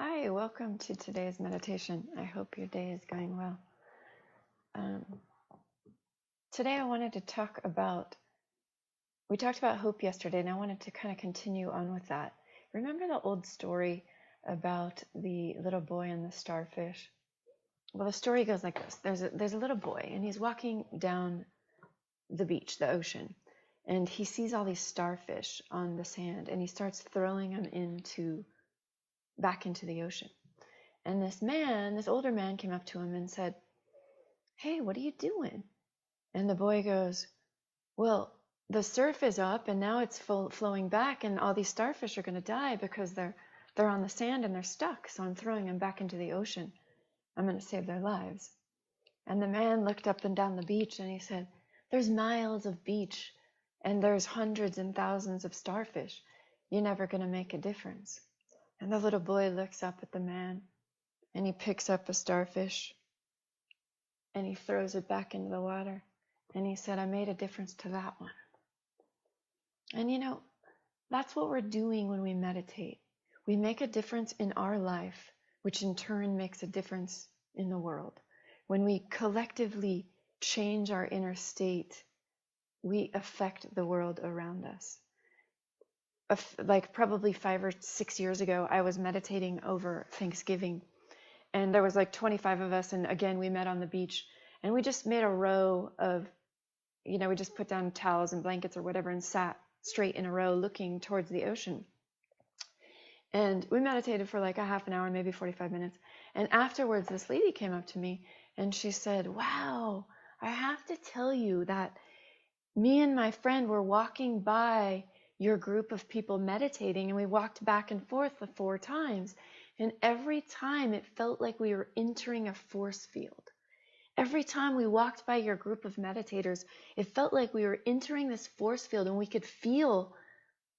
Hi, welcome to today's meditation. I hope your day is going well. Um, Today I wanted to talk about, we talked about hope yesterday, and I wanted to kind of continue on with that. Remember the old story about the little boy and the starfish? Well, the story goes like this. There's a little boy, and he's walking down the beach, the ocean, and he sees all these starfish on the sand, and he starts throwing them back into the ocean. And this older man came up to him and said, "Hey, what are you doing?" And the boy goes, "Well, the surf is up and now it's flowing back, and all these starfish are going to die because they're on the sand and they're stuck. So I'm throwing them back into the ocean. I'm going to save their lives." And the man looked up and down the beach and he said, "There's miles of beach and there's hundreds and thousands of starfish. You're never going to make a difference." And the little boy looks up at the man and he picks up a starfish and he throws it back into the water. And he said, "I made a difference to that one." And that's what we're doing when we meditate. We make a difference in our life, which in turn makes a difference in the world. When we collectively change our inner state, we affect the world around us. Like probably 5 or 6 years ago, I was meditating over Thanksgiving, and there was like 25 of us, and again, we met on the beach, and we just made a row of, we just put down towels and blankets or whatever and sat straight in a row looking towards the ocean. And we meditated for like a half an hour, maybe 45 minutes. And afterwards, this lady came up to me and she said, "Wow, I have to tell you that me and my friend were walking by your group of people meditating, and we walked back and forth 4 times. And every time it felt like we were entering a force field. Every time we walked by your group of meditators, it felt like we were entering this force field, and we could feel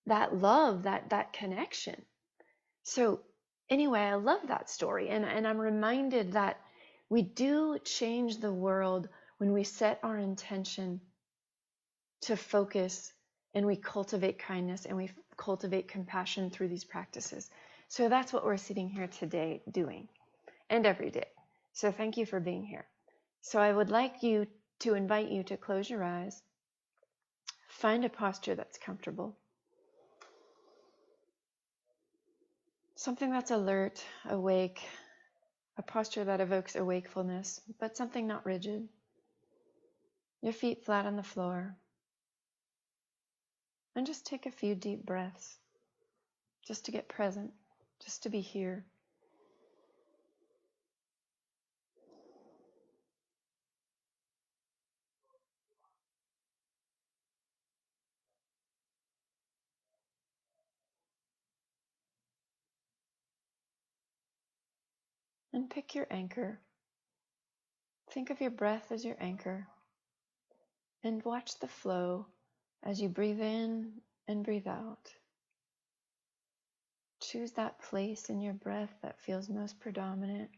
that love, that connection." So anyway, I love that story. And I'm reminded that we do change the world when we set our intention to focus, and we cultivate kindness and we cultivate compassion through these practices. So that's what we're sitting here today doing, and every day. So thank you for being here. So I would like to invite you to close your eyes, find a posture that's comfortable, something that's alert, awake, a posture that evokes a wakefulness, but something not rigid. Your feet flat on the floor, and just take a few deep breaths, just to get present, just to be here. And pick your anchor. Think of your breath as your anchor, and watch the flow as you breathe in and breathe out. Choose that place in your breath that feels most predominant,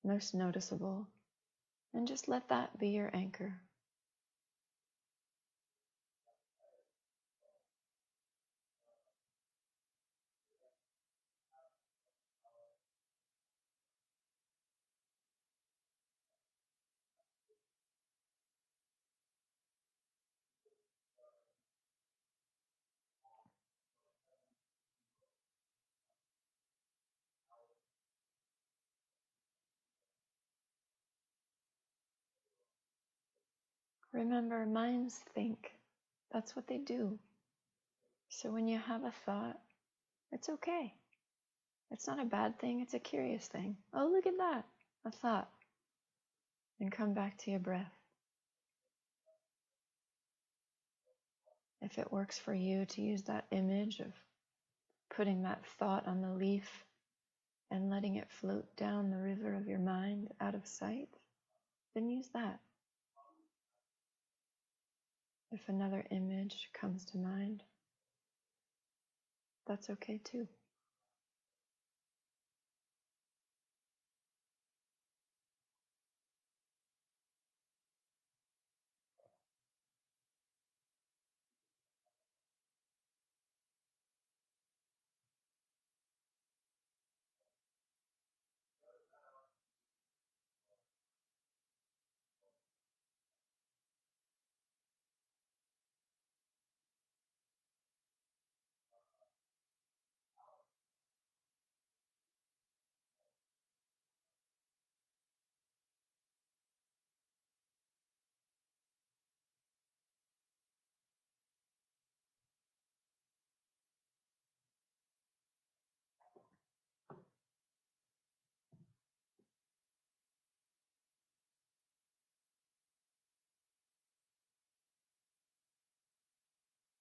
most noticeable, and just let that be your anchor. Remember, minds think. That's what they do. So when you have a thought, it's okay. It's not a bad thing, it's a curious thing. Oh, look at that, a thought. And come back to your breath. If it works for you to use that image of putting that thought on the leaf and letting it float down the river of your mind out of sight, then use that. If another image comes to mind, that's okay too.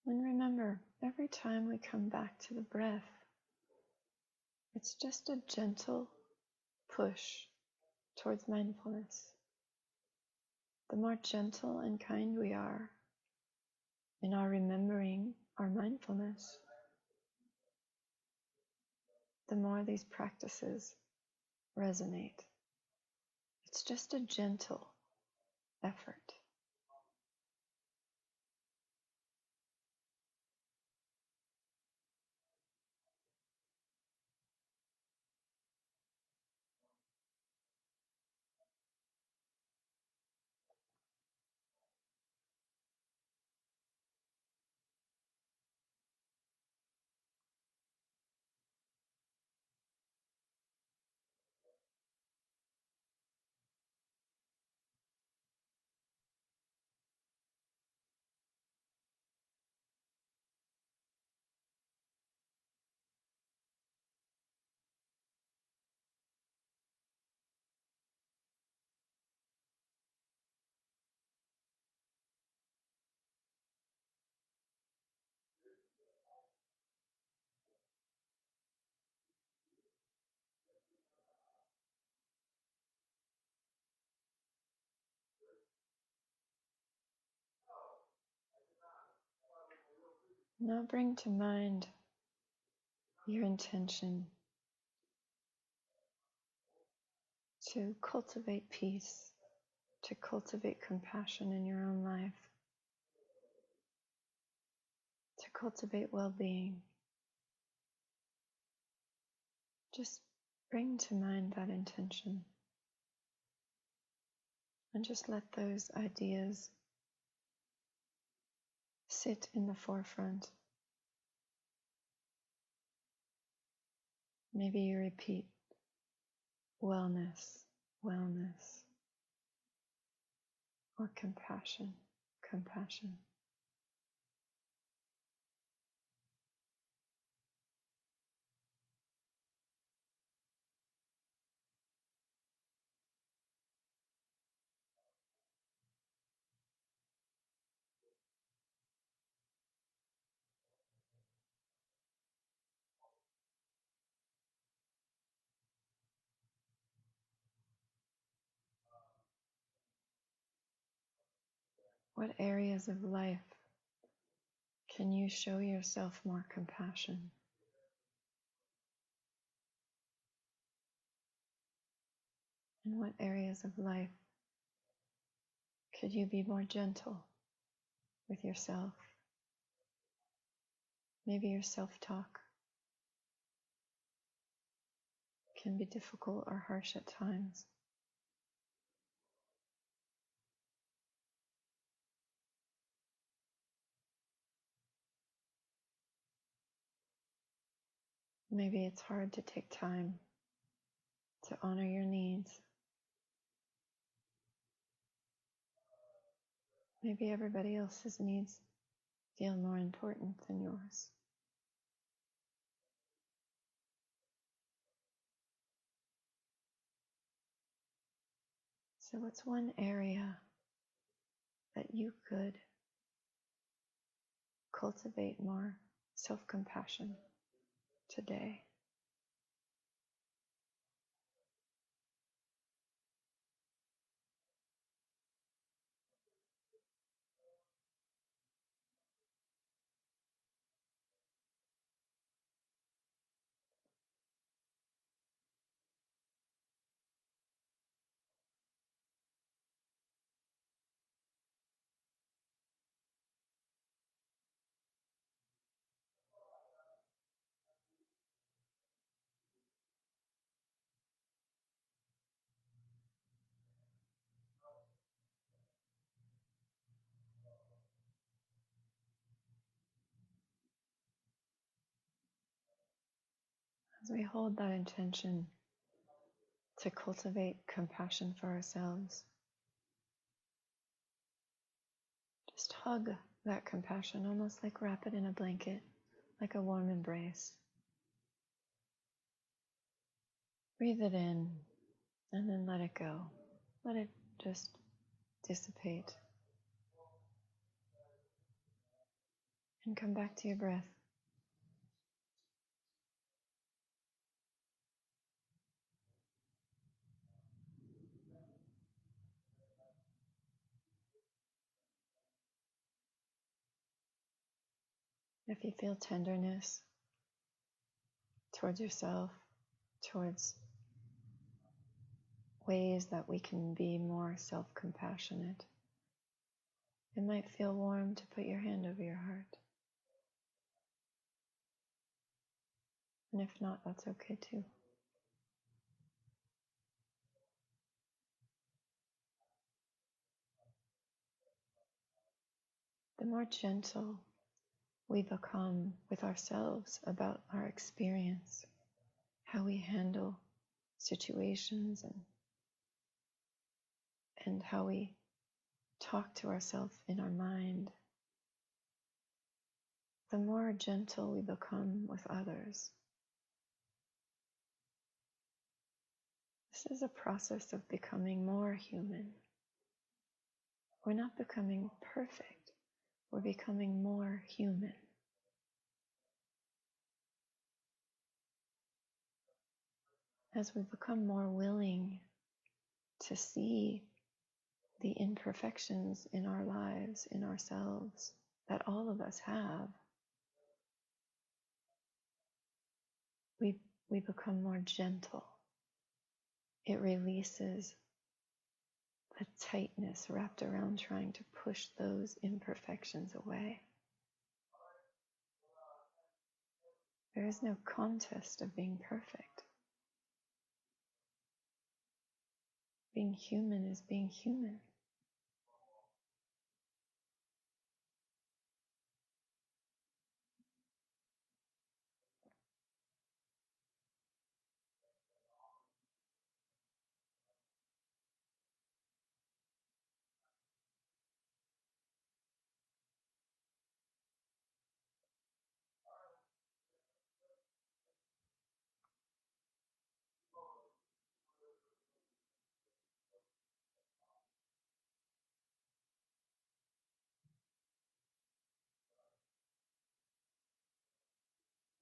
And remember, every time we come back to the breath, it's just a gentle push towards mindfulness. The more gentle and kind we are in our remembering our mindfulness, the more these practices resonate. It's just a gentle effort. Now bring to mind your intention to cultivate peace, to cultivate compassion in your own life, to cultivate well-being. Just bring to mind that intention and just let those ideas sit in the forefront. Maybe you repeat wellness, wellness, or compassion, compassion. What areas of life can you show yourself more compassion? In what areas of life could you be more gentle with yourself? Maybe your self-talk can be difficult or harsh at times. Maybe it's hard to take time to honor your needs. Maybe everybody else's needs feel more important than yours. So what's one area that you could cultivate more self-compassion today? As we hold that intention to cultivate compassion for ourselves, just hug that compassion, almost like wrap it in a blanket, like a warm embrace. Breathe it in and then let it go. Let it just dissipate. And come back to your breath. If you feel tenderness towards yourself, towards ways that we can be more self-compassionate, it might feel warm to put your hand over your heart. And if not, that's okay too. The more gentle we become with ourselves about our experience, how we handle situations, and how we talk to ourselves in our mind, the more gentle we become with others. This is a process of becoming more human. We're not becoming perfect, we're becoming more human. As we become more willing to see the imperfections in our lives, in ourselves, that all of us have, we become more gentle. It releases the tightness wrapped around trying to push those imperfections away. There is no contest of being perfect. Being human is being human.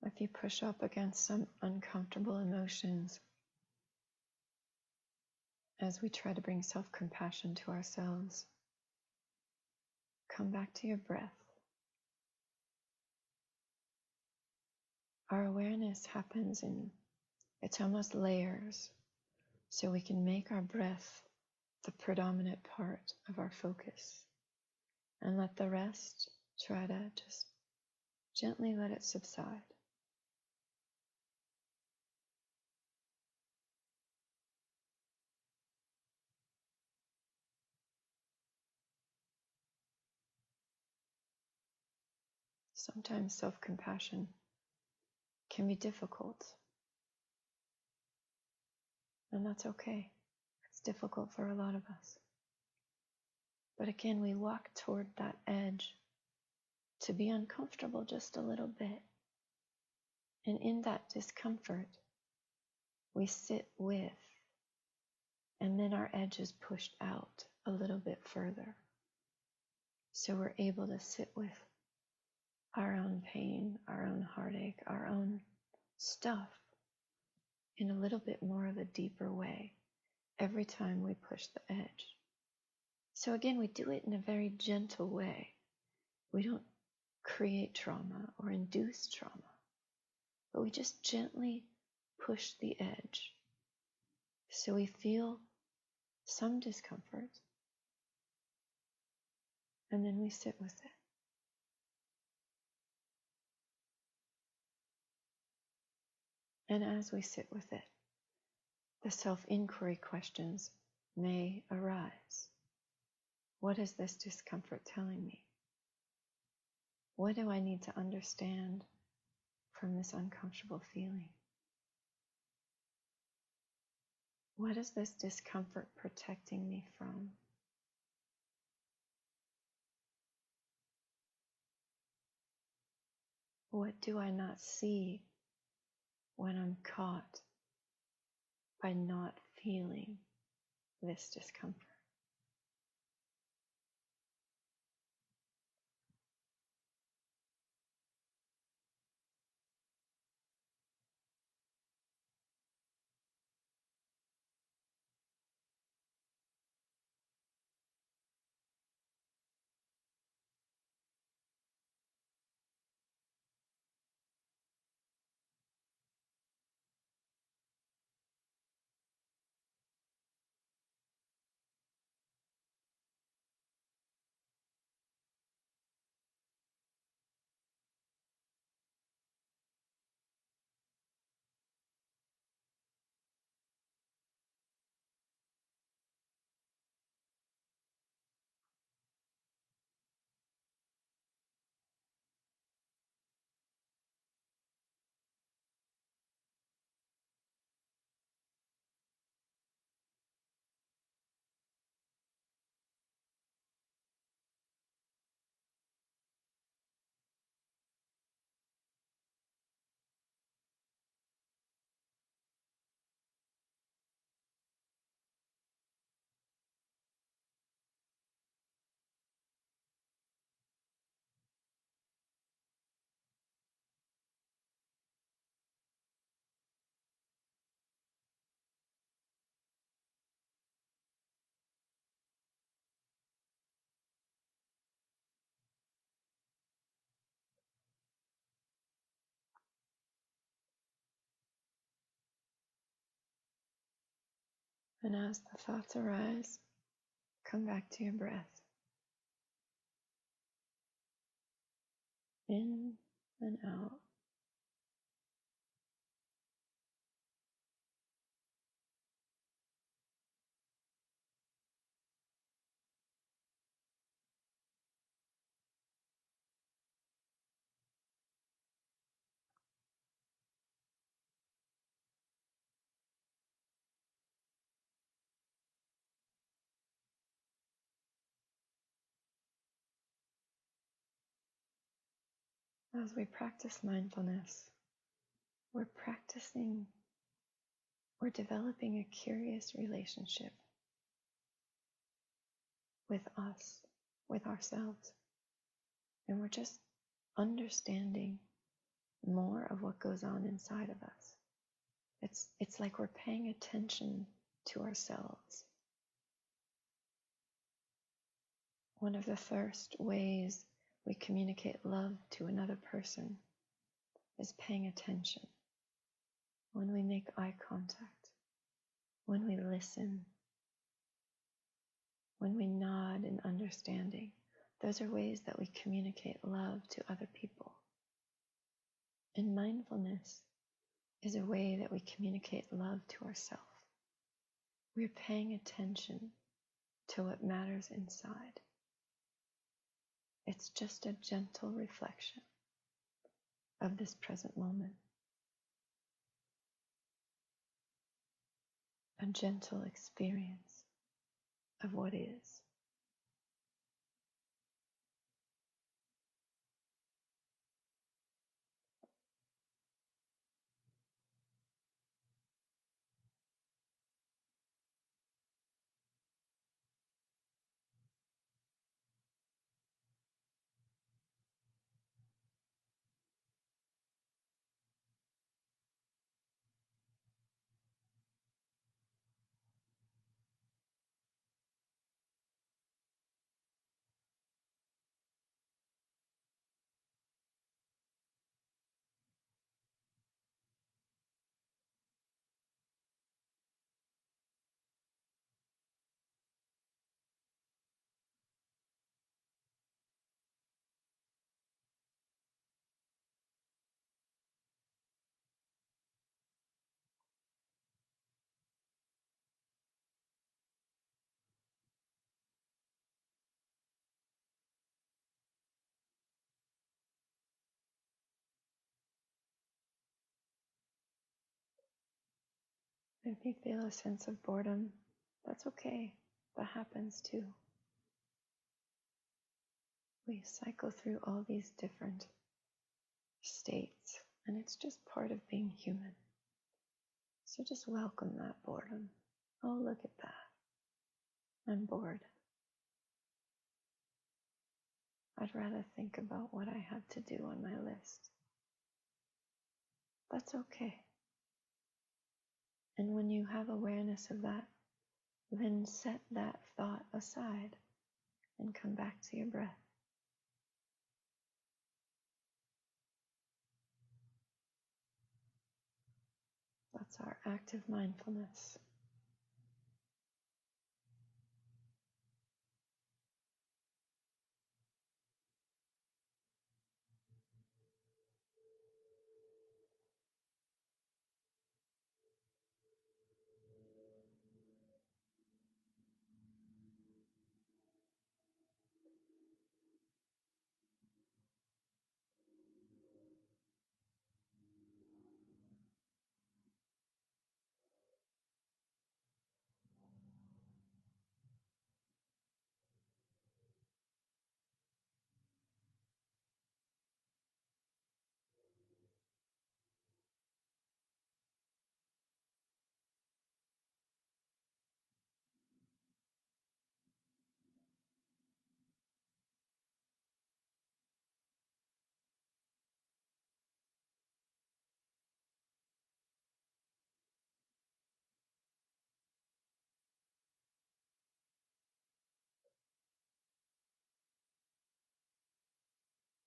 If you push up against some uncomfortable emotions, as we try to bring self-compassion to ourselves, come back to your breath. Our awareness happens it's almost layers, so we can make our breath the predominant part of our focus and let the rest try to just gently let it subside. Sometimes self-compassion can be difficult, and that's okay. It's difficult for a lot of us. But again, we walk toward that edge to be uncomfortable just a little bit. And in that discomfort, we sit with, and then our edge is pushed out a little bit further. So we're able to sit with our own pain, our own heartache, our own stuff in a little bit more of a deeper way every time we push the edge. So again, we do it in a very gentle way. We don't create trauma or induce trauma, but we just gently push the edge. So we feel some discomfort, and then we sit with it. And as we sit with it, the self-inquiry questions may arise. What is this discomfort telling me? What do I need to understand from this uncomfortable feeling? What is this discomfort protecting me from? What do I not see when I'm caught by not feeling this discomfort? And as the thoughts arise, come back to your breath. In and out. As we practice mindfulness, we're developing a curious relationship with us, with ourselves, and we're just understanding more of what goes on inside of us. It's like we're paying attention to ourselves. One of the first ways we communicate love to another person is paying attention. When we make eye contact, when we listen, when we nod in understanding, those are ways that we communicate love to other people. And mindfulness is a way that we communicate love to ourselves. We're paying attention to what matters inside. It's just a gentle reflection of this present moment. A gentle experience of what is. If you feel a sense of boredom, that's okay. That happens too. We cycle through all these different states, and it's just part of being human. So just welcome that boredom. Oh, look at that. I'm bored. I'd rather think about what I have to do on my list. That's okay. And when you have awareness of that, then set that thought aside and come back to your breath. That's our active mindfulness.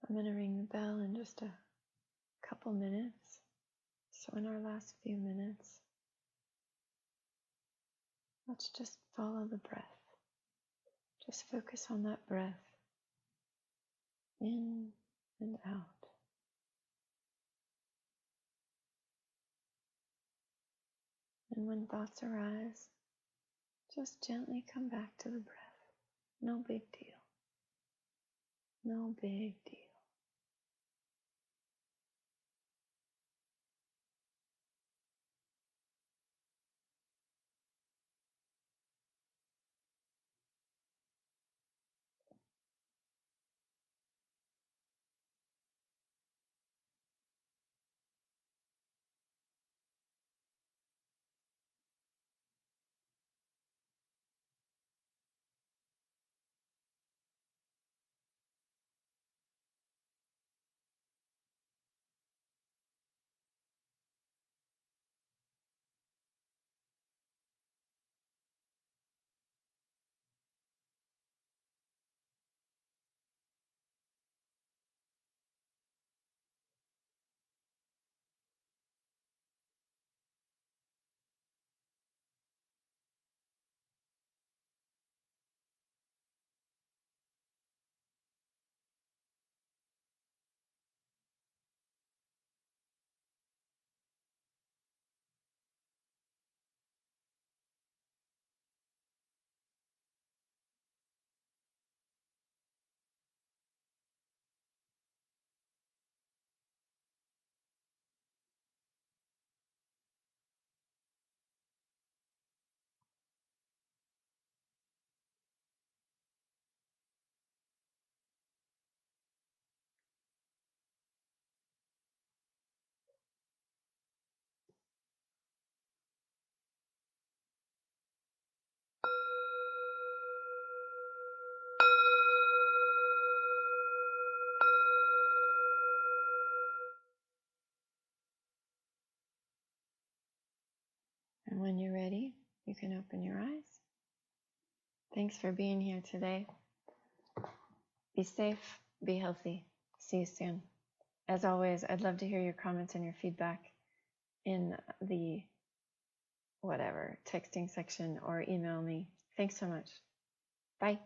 I'm going to ring the bell in just a couple minutes. So in our last few minutes, Let's just follow the breath. Just focus on that breath in and out. And when thoughts arise, just gently come back to the breath. No big deal. No big deal. And when you're ready, you can open your eyes. Thanks for being here today. Be safe, be healthy. See you soon. As always, I'd love to hear your comments and your feedback in the texting section or email me. Thanks so much. Bye.